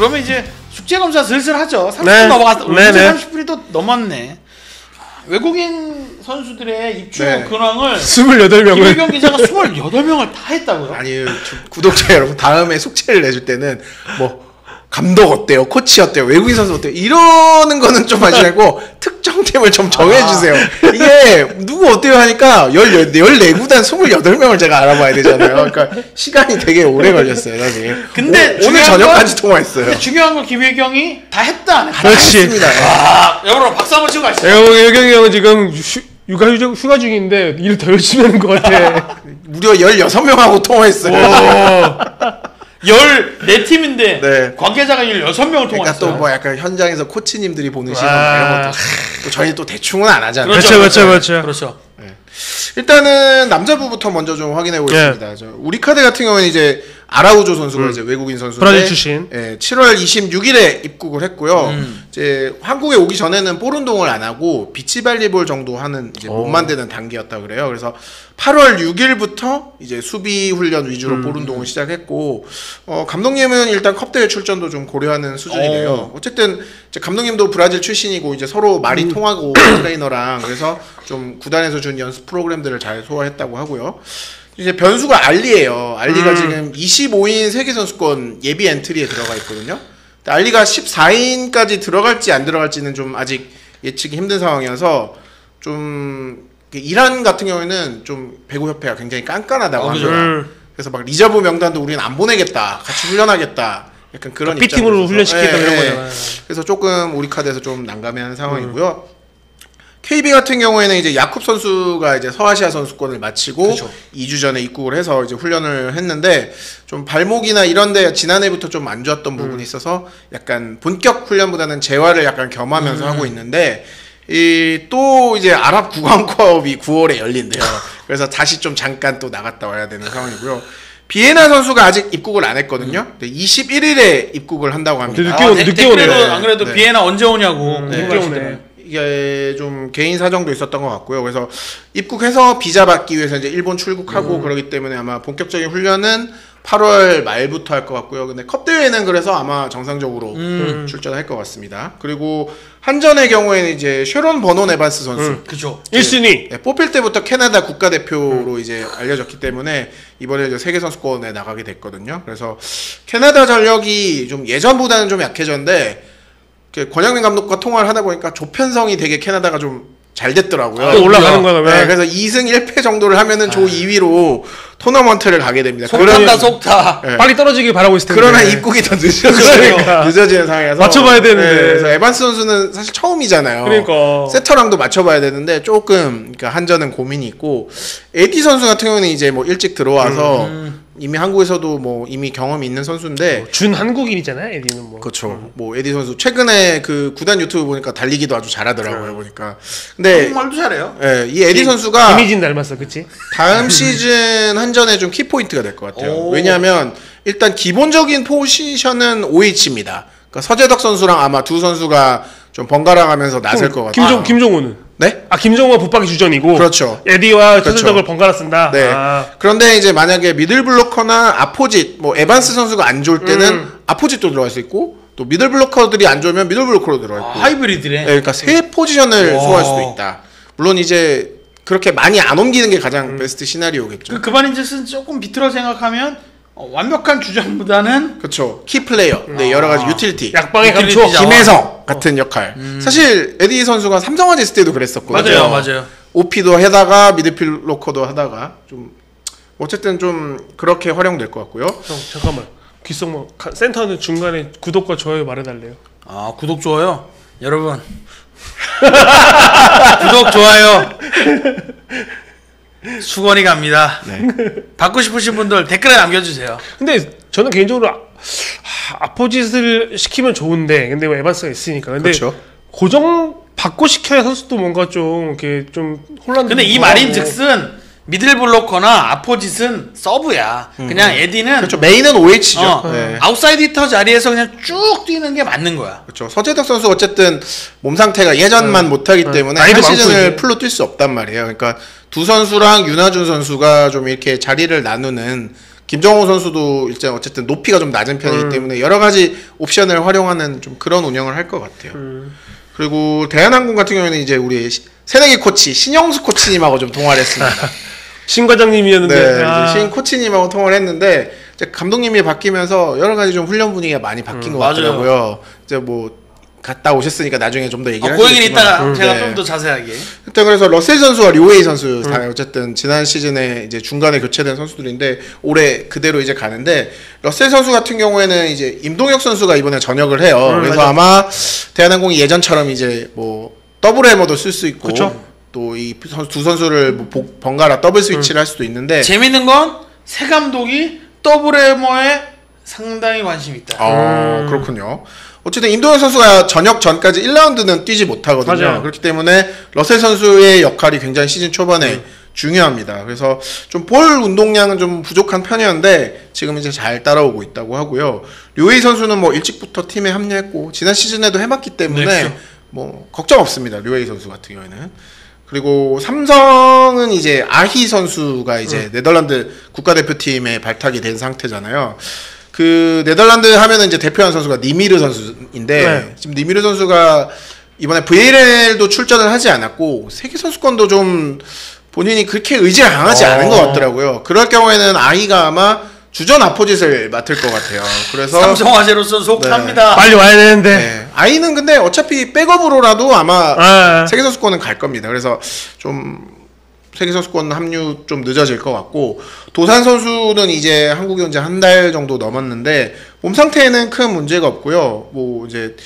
그러면 이제 숙제 검사 슬슬 하죠. 30분 네. 넘어갔어. 네네. 30분이 또 넘었네. 외국인 선수들의 입주 네. 근황을 28명을 김일경 기자가 28명을 다 했다고요? 아니 구독자 여러분 다음에 숙제를 내줄 때는 뭐 감독 어때요? 코치 어때요? 외국인 선수 어때요? 이러는 거는 좀 하지 말고 특정 팀을 좀 정해주세요. 이게 누구 어때요 하니까 14구단 28명을 제가 알아봐야 되잖아요. 그러니까 시간이 되게 오래 걸렸어요 사실. 근데 오늘 중요한 저녁까지 건- 통화했어요. 근데 중요한 건 김일경이 다 했다 안 했다. 그렇지. 했습니다. 아, 여러분 박수 한번 치고 가시죠. 여경이 형은 지금 휴가 중인데 일 더 열심히 하는 것 같아. 무려 16명하고 통화했어요. 오. 14팀인데 네. 관계자가 16명을 그러니까 통화했어요. 또 뭐 약간 현장에서 코치님들이 보는 시선 와. 이런 것도 또 저희 또 대충은 안 하잖아요. 그렇죠. 그렇죠. 일단은 남자부부터 먼저 좀 확인해 보겠습니다. 저 우리 카드 같은 경우는 이제 아라우조 선수가 이제 외국인 선수인데 브라질 출신. 예, 7월 26일에 입국을 했고요. 이제 한국에 오기 전에는 볼 운동을 안 하고 비치 발리볼 정도 하는 이제 못 만드는 단계였다 그래요. 그래서 8월 6일부터 이제 수비 훈련 위주로 볼 운동을 시작했고 감독님은 일단 컵 대회 출전도 좀 고려하는 수준이래요. 어쨌든 이제 감독님도 브라질 출신이고 이제 서로 말이 통하고 트레이너랑 그래서 좀 구단에서 준 연습 프로그램들을 잘 소화했다고 하고요. 이제 변수가 알리예요. 알리가 지금 25인 세계선수권 예비 엔트리에 들어가 있거든요. 근데 알리가 14인까지 들어갈지 안 들어갈지는 좀 아직 예측이 힘든 상황이어서 좀 이란 같은 경우에는 좀 배구협회가 굉장히 깐깐하다고 합니다. 그래서 막 리저브 명단도 우리는 안 보내겠다. 같이 훈련하겠다. 약간 그런 B팀으로 입장이어서. 훈련시키겠다 이런 거잖아요. 그래서 조금 우리 카드에서 좀 난감해하는 상황이고요. KB 같은 경우에는 이제 야쿱 선수가 이제 서아시아 선수권을 마치고 그쵸. 2주 전에 입국을 해서 이제 훈련을 했는데 좀 발목이나 이런데 지난해부터 좀 안 좋았던 부분이 있어서 약간 본격 훈련보다는 재활을 약간 겸하면서 하고 있는데 이 또 이제 아랍 구강컵이 9월에 열린대요. 그래서 다시 좀 잠깐 또 나갔다 와야 되는 상황이고요. 비에나 선수가 아직 입국을 안 했거든요. 21일에 입국을 한다고 합니다. 늦게 오네요. 댓글에도 안 그래도 네. 비에나 언제 오냐고 늦게 궁금하시더라고요. 오네. 이게 좀 개인 사정도 있었던 것 같고요. 그래서 입국해서 비자 받기 위해서 이제 일본 출국하고 그러기 때문에 아마 본격적인 훈련은 8월 말부터 할 것 같고요. 근데 컵 대회는 그래서 아마 정상적으로 출전할 것 같습니다. 그리고 한전의 경우에는 이제 쉐론 버논 에반스 선수 그죠. 1순위. 네, 뽑힐 때부터 캐나다 국가대표로 이제 알려졌기 때문에 이번에 이제 세계선수권에 나가게 됐거든요. 그래서 캐나다 전력이 좀 예전보다는 좀 약해졌는데 권양민 감독과 통화를 하다 보니까 조편성이 되게 캐나다가 좀 잘 됐더라고요. 또 올라가는 거다. 네, 그래서 2승 1패 정도를 하면은 조 2위로 토너먼트를 가게 됩니다. 속탄다 속타. 네. 빨리 떨어지길 바라고 있을 텐데. 그러나 입국이 더 그러니까. 늦어지는 상황이라서 맞춰봐야 되는데. 네, 그래서 에반스 선수는 사실 처음이잖아요. 그러니까. 세터랑도 맞춰봐야 되는데 조금 그러니까 한전은 고민이 있고 에디 선수 같은 경우는 이제 뭐 일찍 들어와서 이미 한국에서도 뭐 이미 경험이 있는 선수인데 준 한국인이잖아요, 에디는 뭐. 그렇죠. 뭐 에디 선수 최근에 그 구단 유튜브 보니까 달리기도 아주 잘하더라고요 보니까. 근데 말도 잘해요. 예, 이 에디 선수가 이미진 닮았어, 그치? 다음 시즌 한전의 좀 키포인트가 될 것 같아요. 오. 왜냐하면 일단 기본적인 포지션은 OH입니다. 그러니까 서재덕 선수랑 아마 두 선수가 좀 번갈아 가면서 나설 것 같아요. 김종우는? 네? 아, 김종우가 붙박이 주전이고. 그렇죠. 에디와 그렇죠. 서재덕을 번갈아 쓴다. 네. 아. 그런데 이제 만약에 미들 블로커나 아포짓, 뭐 에반스 선수가 안 좋을 때는 아포짓도 들어갈 수 있고 또 미들 블로커들이 안 좋으면 미들 블로커로 들어가 있고. 하이브리드네. 네, 그러니까 세 포지션을 와. 소화할 수도 있다. 물론 이제 그렇게 많이 안 옮기는 게 가장 베스트 시나리오겠죠. 그 바닌젯은 조금 비틀어 생각하면 완벽한 주전보다는 그렇죠. 키 플레이어. 네, 여러 가지 유틸리티. 약방의 감초. 유틸리티죠. 김혜성 같은 역할. 사실 에디 선수가 삼성화재 있을 때도 그랬었거든요. 맞아요. OP도 하다가 미드필로커도 하다가 좀 어쨌든 좀 그렇게 활용될 것 같고요. 형, 잠깐만. 귓속말. 센터는 중간에 구독과 좋아요 말해달래요. 아 구독 좋아요 여러분. 구독 좋아요. 수건이 갑니다. 네. 받고 싶으신 분들 댓글에 남겨주세요. 근데 저는 개인적으로 아포짓을 시키면 좋은데, 근데 뭐 에반스가 있으니까. 근데 그렇죠. 고정 받고 시켜야 선수도 뭔가 좀 이렇게 좀 혼란도. 근데 이 좀 말인즉슨 미들 블로커나 아포짓은 서브야. 그냥 에디는 그렇죠. 메인은 OH죠. 네. 아웃사이드 히터 자리에서 그냥 쭉 뛰는 게 맞는 거야. 그렇죠. 서재덕 선수 어쨌든 몸 상태가 예전만 못하기 때문에 나이도 한 많고 시즌을 이제. 풀로 뛸 수 없단 말이에요. 그러니까 두 선수랑 윤하준 선수가 좀 이렇게 자리를 나누는 김정호 선수도 일단 어쨌든 높이가 좀 낮은 편이기 때문에 여러 가지 옵션을 활용하는 좀 그런 운영을 할 것 같아요. 그리고 대한항공 같은 경우에는 이제 우리 새내기 코치 신영수 코치님하고 좀 통화를 했습니다. 신 과장님이었는데 네, 이제 신 코치님하고 통화를 했는데 이제 감독님이 바뀌면서 여러 가지 좀 훈련 분위기가 많이 바뀐 것 같더라고요. 이제 뭐 갔다 오셨으니까 나중에 좀 더 얘기를 그 얘기는 이따가 제가 네. 좀 더 자세하게. 일단 그래서 러셀 선수와 류웨이 선수 다 어쨌든 지난 시즌에 이제 중간에 교체된 선수들인데 올해 그대로 이제 가는데 러셀 선수 같은 경우에는 이제 임동혁 선수가 이번에 전역을 해요. 그래서 맞아. 아마 대한항공이 예전처럼 이제 뭐 더블 해머도 쓸 수 있고 또 이 두 선수를 뭐 번갈아 더블 스위치를 할 수도 있는데 재밌는 건 새 감독이 더블 해머에 상당히 관심 있다. 그렇군요. 어쨌든 임동혁 선수가 전역 전까지 1라운드는 뛰지 못하거든요. 맞아요. 그렇기 때문에 러셀 선수의 역할이 굉장히 시즌 초반에 중요합니다. 그래서 좀 볼 운동량은 좀 부족한 편이었는데 지금 이제 잘 따라오고 있다고 하고요. 류웨이 선수는 뭐 일찍부터 팀에 합류했고 지난 시즌에도 해봤기 때문에 그렇죠. 뭐 걱정 없습니다. 류웨이 선수 같은 경우에는. 그리고 삼성은 이제 아히 선수가 이제 네덜란드 국가대표팀에 발탁이 된 상태잖아요. 그 네덜란드 하면은 이제 대표한 선수가 니미르 선수인데 지금 니미르 선수가 이번에 VLL도 출전을 하지 않았고 세계 선수권도 좀 본인이 그렇게 의지가 강하지 않은 것 같더라고요. 그럴 경우에는 아이가 아마 주전 아포짓을 맡을 것 같아요. 그래서 삼성화재로서 속합니다. 빨리 와야 되는데 네, 아이는 근데 어차피 백업으로라도 아마 세계 선수권은 갈 겁니다. 그래서 좀 세계 선수권 합류 좀 늦어질 것 같고 도산 선수는 이제 한국에 온 지 한 달 정도 넘었는데 몸 상태에는 큰 문제가 없고요. 뭐 이제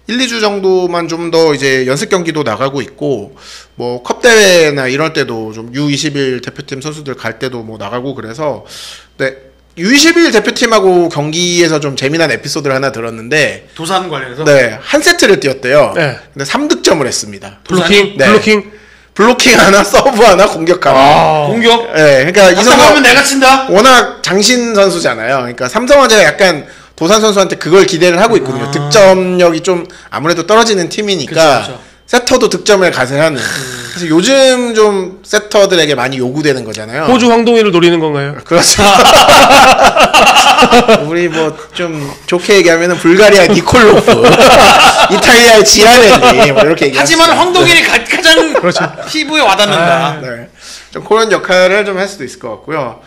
1, 2주 정도만 좀 더 이제 연습 경기도 나가고 있고 뭐 컵 대회나 이럴 때도 좀 U21 대표팀 선수들 갈 때도 뭐 나가고 그래서 네. U21 대표팀하고 경기에서 좀 재미난 에피소드를 하나 들었는데 도산 관련해서 네, 한 세트를 뛰었대요. 네. 근데 3득점을 했습니다. 블로킹 네. 블로킹 하나, 서브 하나, 공격 하나. 공격. 네, 그러니까 이 선수 하면 내가 친다. 워낙 장신 선수잖아요. 그러니까 삼성화재가 약간 도산 선수한테 그걸 기대를 하고 있거든요. 득점력이 좀 아무래도 떨어지는 팀이니까 그쵸. 세터도 득점을 가세하는. 그래서 요즘 좀 세터들에게 많이 요구되는 거잖아요. 호주 황동희를 노리는 건가요? 그렇죠. 우리 뭐 좀 좋게 얘기하면은 불가리아 니콜로프, 이탈리아의 지아넬리 뭐 이렇게 얘기합니다. 하지만 황동일이 가장 피부에 와닿는다. 네. 좀 그런 역할을 좀 할 수도 있을 것 같고요.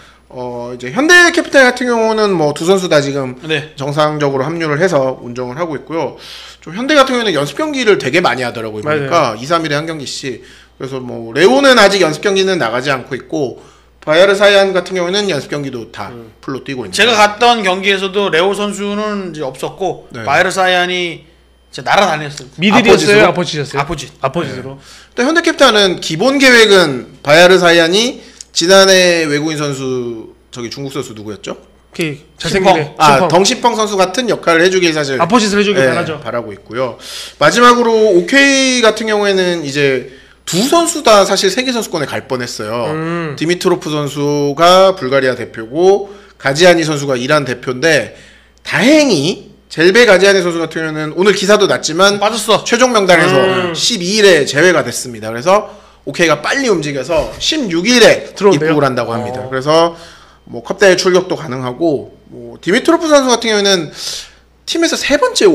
이제 현대 캐피탈 같은 경우는 뭐 두 선수 다 지금 네. 정상적으로 합류를 해서 운정을 하고 있고요. 좀 현대 같은 경우는 연습 경기를 되게 많이 하더라고요. 보니까 2, 3일에 한 경기씩. 그래서 뭐 레오는 아직 연습 경기는 나가지 않고 있고 바이아르 사이안 같은 경우는 연습 경기도 다 풀로 뛰고 있는. 제가 갔던 경기에서도 레오 선수는 이제 없었고 네. 바이에르 사이안이 진짜 날아다녔어요. 미들이었어요? 아포짓이었어요? 아포짓. 근데 현대 캐피탈은 기본 계획은 바이아르 사이안이 지난해 외국인 선수 저기 중국 선수 누구였죠? 잘생긴 애. 덩시펑 선수 같은 역할을 해주길 사실 아포짓을 해주길 바라죠. 바라고 있고요. 마지막으로 오케이 같은 경우에는 이제 두 선수 다 사실 세계 선수권에 갈 뻔했어요. 디미트로프 선수가 불가리아 대표고 가지아니 선수가 이란 대표인데 다행히 젤베 가지아니 선수 같은 경우는 오늘 기사도 났지만 빠졌어. 최종 명단에서 12일에 제외가 됐습니다. 그래서 오케이가 빨리 움직여서 16일에 입국을 한다고 합니다. 그래서 뭐 컵대회 출격도 가능하고 뭐 디미트로프 선수 같은 경우에는 팀에서 세 번째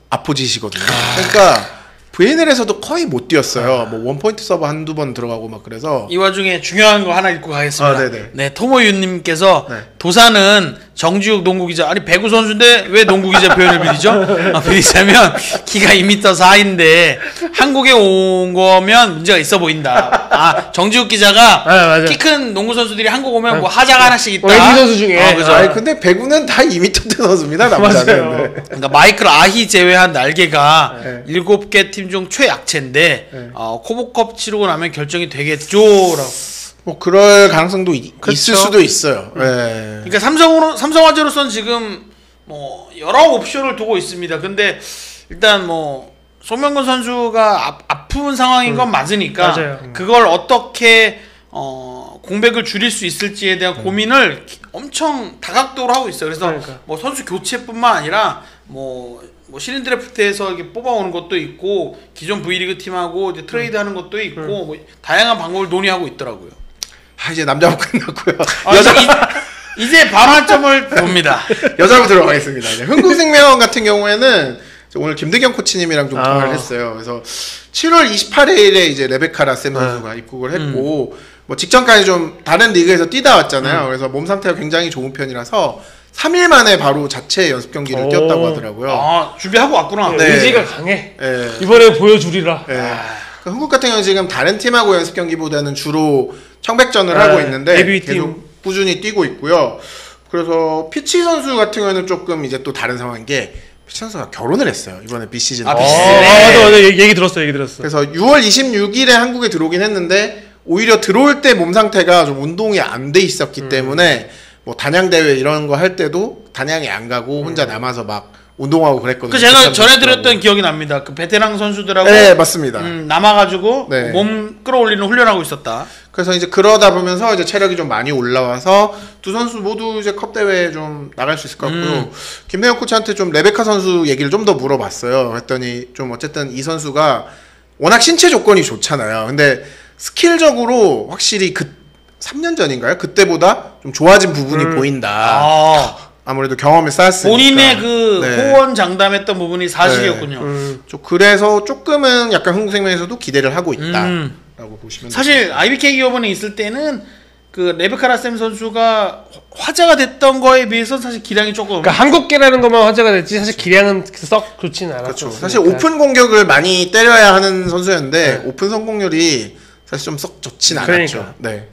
아포짓이거든요. 그러니까 VNL에서도 거의 못 뛰었어요. 뭐 원포인트 서브 한두 번 들어가고 막 그래서 이 와중에 중요한 거 하나 읽고 가겠습니다. 네네. 네, 토모윤님께서 네. 도사는 정지욱 농구 기자 아니 배구 선수인데 왜 농구 기자 표현을 빌리죠? 빌리자면 키가 2m 4인데 한국에 온 거면 문제가 있어 보인다. 정지욱 기자가 키 큰 농구 선수들이 한국 오면 뭐 하자가 하나씩 있다. 외국 선수 중에. 그죠. 아니 근데 배구는 다 2m대 선수입니다. 남자는. 네. 그러니까 마이클 아히 제외한 날개가 7개 팀 중 최약체인데 코보컵 치르고 나면 결정이 되겠죠라고. 뭐 그럴 가능성도 있을 수도 있어요. 네. 그러니까 삼성화재로서는 지금 뭐 여러 옵션을 두고 있습니다. 근데 일단 뭐 송명근 선수가 아픈 상황인 건 맞으니까 맞아요. 그걸 어떻게 공백을 줄일 수 있을지에 대한 고민을 엄청 다각도로 하고 있어요. 그래서 뭐 선수 교체뿐만 아니라 뭐 신인 드래프트에서 이렇게 뽑아오는 것도 있고 기존 V리그 팀하고 이제 트레이드하는 것도 있고 뭐 다양한 방법을 논의하고 있더라고요. 이제 남자부 끝났고요. 이제 반환점을 봅니다. 여자부 들어가겠습니다. 이제 흥국생명 같은 경우에는 오늘 김득영 코치님이랑 좀 통화를 했어요. 그래서 7월 28일에 이제 레베카 라셈 선수가 입국을 했고 뭐 직전까지 좀 다른 리그에서 뛰다 왔잖아요. 그래서 몸 상태가 굉장히 좋은 편이라서 3일 만에 바로 자체 연습 경기를 뛰었다고 하더라고요. 아, 준비하고 왔구나. 네. 의지가 강해. 네. 이번에 보여주리라. 네. 그 흥국 같은 경우는 지금 다른 팀하고 연습 경기보다는 주로 청백전을 하고 있는데 데뷔팀. 계속 꾸준히 뛰고 있고요. 그래서 피치 선수 같은 경우는 조금 이제 또 다른 상황인 게 피치 선수가 결혼을 했어요. 이번에 비시즌. 아, 때. 맞아. 얘기 들었어. 그래서 6월 26일에 한국에 들어오긴 했는데 오히려 들어올 때 몸 상태가 좀 운동이 안 돼 있었기 때문에 뭐 단양 대회 이런 거 할 때도 단양에 안 가고 혼자 남아서 막 운동하고 그랬거든요. 그 제가 전해드렸던 기억이 납니다. 그 베테랑 선수들하고 네, 맞습니다. 남아가지고 네. 몸 끌어올리는 훈련하고 있었다. 그래서 이제 그러다 보면서 이제 체력이 좀 많이 올라와서 두 선수 모두 이제 컵 대회에 좀 나갈 수 있을 것 같고요. 김대영 코치한테 좀 레베카 선수 얘기를 좀 더 물어봤어요. 했더니 좀 어쨌든 이 선수가 워낙 신체 조건이 좋잖아요. 근데 스킬적으로 확실히 그 3년 전인가요? 그때보다 좀 좋아진 부분이 보인다. 아, 아무래도 경험을 쌓았으니까. 본인의 그 네. 호언장담했던 부분이 사실이었군요. 좀 그래서 조금은 약간 흥국생명에서도 기대를 하고 있다라고 보시면 사실 IBK 기업원에 있을 때는 그 레베카 라셈 선수가 화제가 됐던 거에 비해서 사실 기량이 조금 그러니까 한국계라는 것만 화제가 됐지 사실 기량은 썩 좋지는 않았죠. 그렇죠. 사실 오픈 공격을 많이 때려야 하는 선수였는데 오픈 성공률이 사실 좀 썩 좋진 않았죠. 그러니까. 네.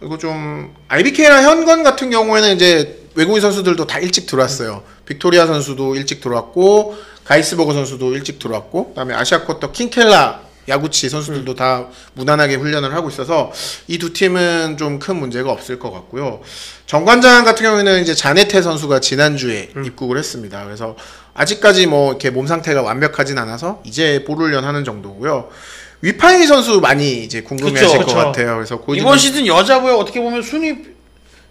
그리고 좀 IBK나 현건 같은 경우에는 이제 외국인 선수들도 다 일찍 들어왔어요. 빅토리아 선수도 일찍 들어왔고 가이스버거 선수도 일찍 들어왔고 그다음에 아시아쿼터 킹켈라 야구치 선수들도 다 무난하게 훈련을 하고 있어서 이 두 팀은 좀 큰 문제가 없을 것 같고요. 정관장 같은 경우에는 이제 자네테 선수가 지난주에 입국을 했습니다. 그래서 아직까지 뭐 이렇게 몸 상태가 완벽하진 않아서 이제 볼 훈련하는 정도고요. 위파이 선수 많이 이제 궁금해하실 것 같아요. 그래서 이번 시즌 여자부에 어떻게 보면 순위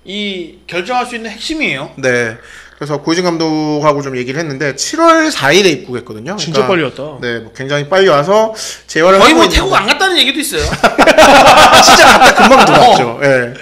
이 결정할 수 있는 핵심이에요. 네. 그래서 고이진 감독하고 좀 얘기를 했는데 7월 4일에 입국했거든요. 진짜 빨리 왔다. 네, 뭐 굉장히 빨리 와서 재활을 거의 하고 뭐 있는데 태국 안 갔다는 얘기도 있어요. 진짜 갔다 금방 들어왔죠. 예.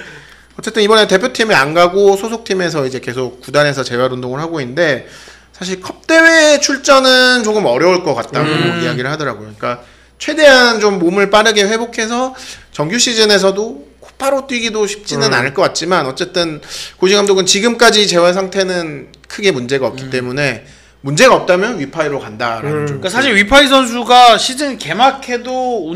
어쨌든 이번에 대표팀에 안 가고 소속팀에서 이제 계속 구단에서 재활 운동을 하고 있는데 사실 컵 대회 출전은 조금 어려울 것 같다고 이야기를 하더라고요. 그러니까 최대한 좀 몸을 빠르게 회복해서 정규 시즌에서도 바로 뛰기도 쉽지는 않을 것 같지만 어쨌든 고진 감독은 지금까지 재활 상태는 크게 문제가 없기 때문에 문제가 없다면 위파이로 간다라는 좀 그러니까 사실 위파이 선수가 시즌 개막해도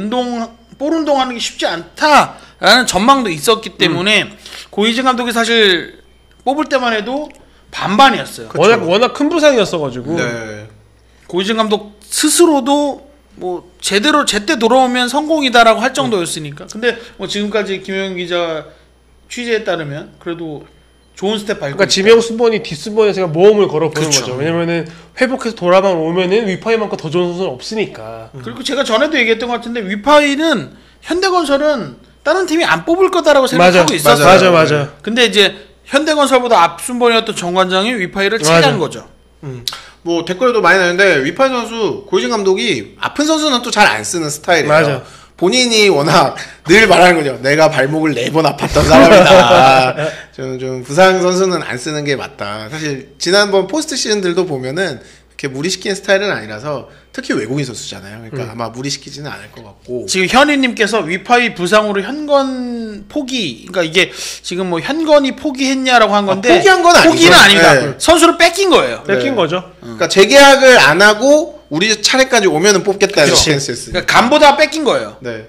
볼 운동하는 게 쉽지 않다라는 전망도 있었기 때문에 고이진 감독이 사실 뽑을 때만 해도 반반이었어요. 워낙 큰 부상이었어가지고. 네. 고이진 감독 스스로도 뭐 제대로 제때 돌아오면 성공이다라고 할 정도였으니까. 근데 뭐 지금까지 김효영 기자 취재에 따르면 그래도 좋은 스텝 밟고. 그러니까 지명 순번이 뒷순번에서 모험을 걸어보는 그쵸. 거죠. 왜냐면은 회복해서 돌아만 오면은 위파이만큼 더 좋은 선수는 없으니까. 그리고 제가 전에도 얘기했던 것 같은데 위파이는 현대건설은 다른 팀이 안 뽑을 거다라고 생각하고 있었어요. 맞아. 근데 이제 현대건설보다 앞순번이었던 정관장이 위파이를 차지한 거죠. 뭐 댓글에도 많이 나는데 위파이 선수 고이진 감독이 아픈 선수는 또 잘 안 쓰는 스타일이에요. 맞아. 본인이 워낙 늘 말하는 거죠. 내가 발목을 4번 아팠던 사람이다. 좀 부상 선수는 안 쓰는 게 맞다. 사실 지난번 포스트 시즌들도 보면은 이렇게 무리시키는 스타일은 아니라서 특히 외국인 선수잖아요. 그러니까 아마 무리시키지는 않을 것 같고. 지금 현희님께서 위파이 부상으로 현건 포기, 그러니까 이게 지금 뭐 현건이 포기했냐라고 한 건데 포기한 건 아니죠. 포기는 아닙니다. 네. 선수를 뺏긴 거예요. 뺏긴 거죠. 그러니까 재계약을 안 하고 우리 차례까지 오면은 뽑겠다는 스탠스였어요. 그러니까 간보다 뺏긴 거예요. 네.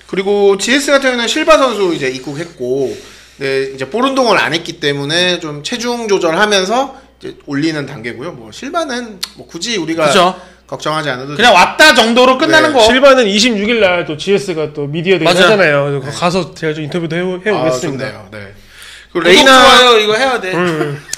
그리고 GS 같은 경우는 실바 선수 이제 입국했고, 네, 이제 볼 운동을 안 했기 때문에 좀 체중 조절하면서 이제 올리는 단계고요. 뭐 실바는 뭐 굳이 우리가 그쵸. 걱정하지 않아도 그냥 왔다 정도로 끝나는 네. 거. 실바는 26일 날 또 GS가 또 미디어 데이 맞아. 하잖아요. 그래서 가서 제가 좀 인터뷰도 해오겠습니다. 좋네요. 네. 그리고 구독, 레이나 좋아요 이거 해야 돼.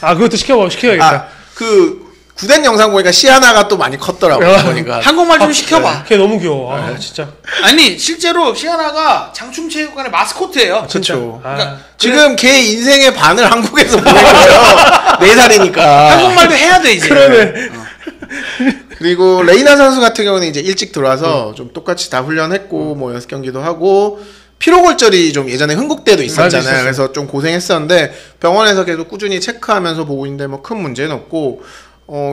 아 그것도 시켜야겠다. 그 구된 영상 보니까 시아나가 또 많이 컸더라고요. 보니까 한국말 좀 시켜봐. 걔 너무 귀여워. 아, 진짜. 아니 실제로 시아나가 장충체육관의 마스코트예요. 그렇죠. 아, 지금 걔 인생의 반을 한국에서 보내고요. 4살이니까. 한국말도 해야 돼 이제. 그러네. 그리고 레이나 선수 같은 경우는 이제 일찍 들어와서 좀 똑같이 다 훈련했고 뭐 연습 경기도 하고 피로골절이 좀 예전에 흥국 때도 있었잖아요. 맞아, 그래서 좀 고생했었는데 병원에서 계속 꾸준히 체크하면서 보고 있는데 뭐 큰 문제는 없고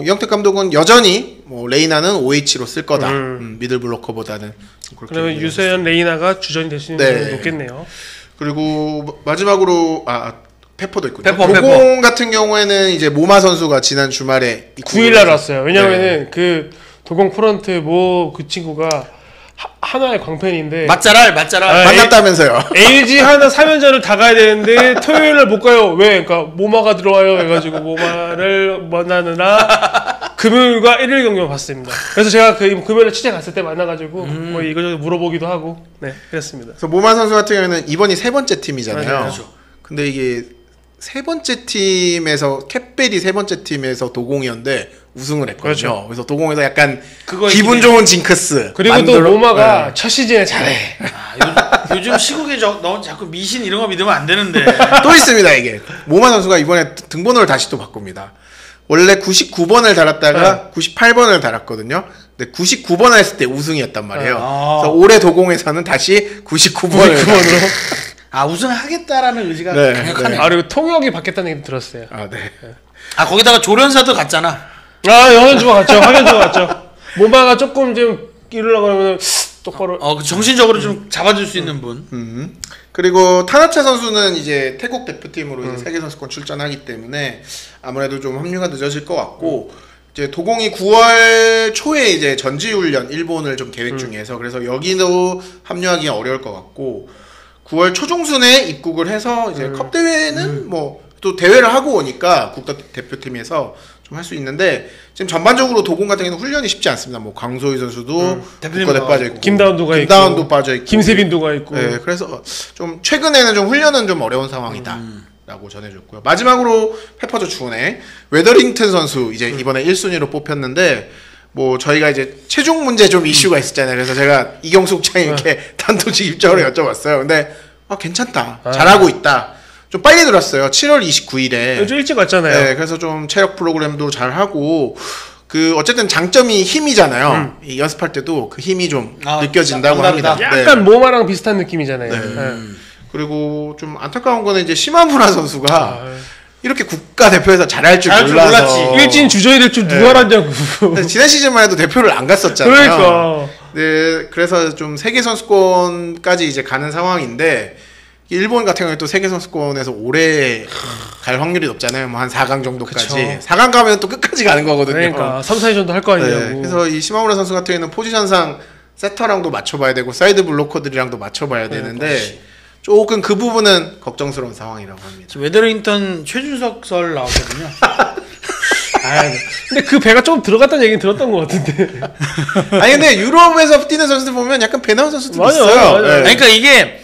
이영택 감독은 여전히 뭐 레이나는 OH로 쓸 거다. 미들 블로커보다는. 그러면 유세현 레이나가 주전이 될 수 있는 네. 확률이 높겠네요. 그리고 마지막으로 페퍼도 있군요. 페퍼. 도공 같은 경우에는 이제 모마 선수가 지난 주말에 9일날 왔어요. 왜냐면은 그 도공 프런트 그 친구가 하나의 광팬인데 맞자랄. 만났다면서요. LG 하나 3연전을 다 가야 되는데 토요일날 못 가요. 왜? 그러니까 모마가 들어와요. 해가지고 모마를 만나느라 금요일과 일요일 경기만 봤습니다. 그래서 제가 그 금요일에 취재 갔을 때 만나가지고 뭐 이거저거 물어보기도 하고 그랬습니다. 그래서 모마 선수 같은 경우에는 이번이 3번째 팀이잖아요. 맞아요. 그렇죠. 근데 이게 3번째 팀에서 캡벨이 3번째 팀에서 도공이었는데 우승을 했거든요. 그렇죠. 그래서 도공에서 약간 그거 기분 좋은 징크스. 그리고 또 모마가 첫 시즌에 잘해. 요즘 시국에 너무 자꾸 미신 이런 거 믿으면 안 되는데. 또 있습니다 이게. 모마 선수가 이번에 등번호를 다시 또 바꿉니다. 원래 99번을 달았다가 98번을 달았거든요. 근데 99번을 했을 때 우승이었단 말이에요. 그래서 올해 도공에서는 다시 99번으로. 우승하겠다라는 의지가 네, 강력하네. 그리고 통역이 바뀌었다는 얘기 들었어요. 네. 거기다가 조련사도 갔잖아. 영현주가 갔죠. 황현주가 갔죠. 모마가 조금 좀 이러려고 하면 똑바로. 정신적으로 좀 잡아줄 수 있는 분. 그리고 타나차 선수는 이제 태국 대표팀으로 이제 세계 선수권 출전하기 때문에 아무래도 좀 합류가 늦어질 것 같고 이제 도공이 9월 초에 이제 전지훈련 일본을 좀 계획 중에서 그래서 여기도 합류하기 어려울 것 같고 9월 초중순에 입국을 해서 이제 컵 대회는 뭐 또 대회를 하고 오니까 국가 대표팀에서 좀 할 수 있는데 지금 전반적으로 도공 같은 경우는 훈련이 쉽지 않습니다. 뭐 강소희 선수도 국가대 빠져 있고 김다운도 빠져 있고 김세빈도가 있고. 네, 그래서 좀 최근에는 좀 훈련은 좀 어려운 상황이다라고 전해줬고요. 마지막으로 페퍼저 주원의 웨더링턴 선수 이제 이번에 1순위로 뽑혔는데 뭐 저희가 이제 체중 문제 좀 이슈가 있었잖아요. 그래서 제가 이경숙 장님께 단도직입적으로 여쭤봤어요. 근데 괜찮다, 잘하고 있다. 좀 빨리 들었어요. 7월 29일에. 좀 일찍 왔잖아요. 네, 그래서 좀 체력 프로그램도 잘 하고 어쨌든 장점이 힘이잖아요. 이 연습할 때도 그 힘이 좀 느껴진다고 합니다. 약간 모마랑 비슷한 느낌이잖아요. 그리고 좀 안타까운 거는 이제 시마무라 선수가 이렇게 국가 대표에서 잘할 줄 몰라서 일진 주전이 될 줄 누가 알았냐고. 지난 시즌만 해도 대표를 안 갔었잖아요. 그러니까. 네, 그래서 좀 세계 선수권까지 이제 가는 상황인데 일본 같은 경우에 또 세계 선수권에서 오래 갈 확률이 높잖아요. 뭐 한 4강 정도까지. 그쵸. 4강 가면 또 끝까지 가는 거거든요. 그러니까 3, 4위전도 할 거 아니냐고. 네, 그래서 이 시마무라 선수 같은 경우에는 포지션상 세터랑도 맞춰봐야 되고 사이드 블로커들이랑도 맞춰봐야 되는데 조금 그 부분은 걱정스러운 상황이라고 합니다. 웨더링턴 최준석 설 나왔거든요. 근데 그 배가 좀 들어갔다는 얘기는 들었던 것 같은데. 아니 근데 유럽에서 뛰는 선수들 보면 약간 배 나온 선수들 맞아요, 있어요. 맞아요. 네. 그러니까 이게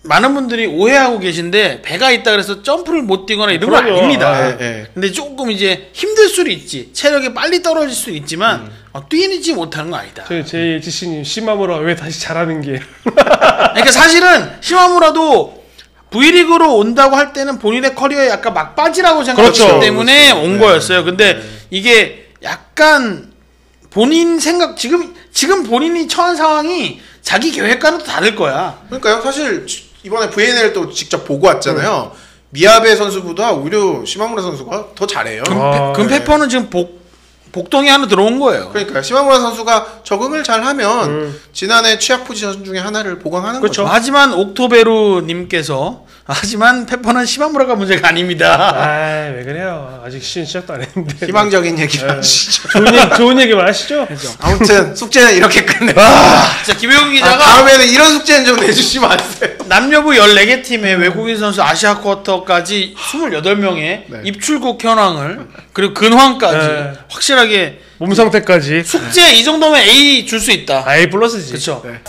많은 분들이 오해하고 계신데 배가 있다 그래서 점프를 못 뛰거나 이런 건 그럼요. 아닙니다. 네. 근데 조금 이제 힘들 수도 있지. 체력이 빨리 떨어질 수 있지만 뛰지 못하는 건 아니다. 제 지신님 시마무라 왜 다시 잘하는 게. 그러니까 사실은 시마무라도 V리그로 온다고 할 때는 본인의 커리어에 약간 막바지라고 생각했기 그렇죠. 때문에 온 거였어요. 근데 이게 약간 본인 생각 지금 본인이 처한 상황이 자기 계획과는 또 다를 거야. 그러니까요. 사실 이번에 VNL 또 직접 보고 왔잖아요. 미야베 선수보다 오히려 시마무라 선수가 더 잘해요. 금페퍼는 지금 복동이 하나 들어온 거예요. 그러니까 시마무라 선수가 적응을 잘하면 지난해 취약 포지션 중에 하나를 보강하는 거죠. 하지만 옥토베루 님께서 하지만 페퍼는 시마무라가 문제가 아닙니다. 왜 그래요? 아직 시작도 안 했는데. 희망적인 얘기 하시죠. 좋은 얘기만 하시죠. 아무튼 숙제는 이렇게 끝내. 진짜 김효경 기자가 다음에는 이런 숙제는 좀 내주시면 안 돼요. 남녀부 14개 팀의 외국인 선수 아시아 쿼터까지 28명의 입출국 현황을 그리고 근황까지 확실하게 몸 상태까지 숙제 이 정도면 A 줄 수 있다. A 플러스지. 그렇죠. 네.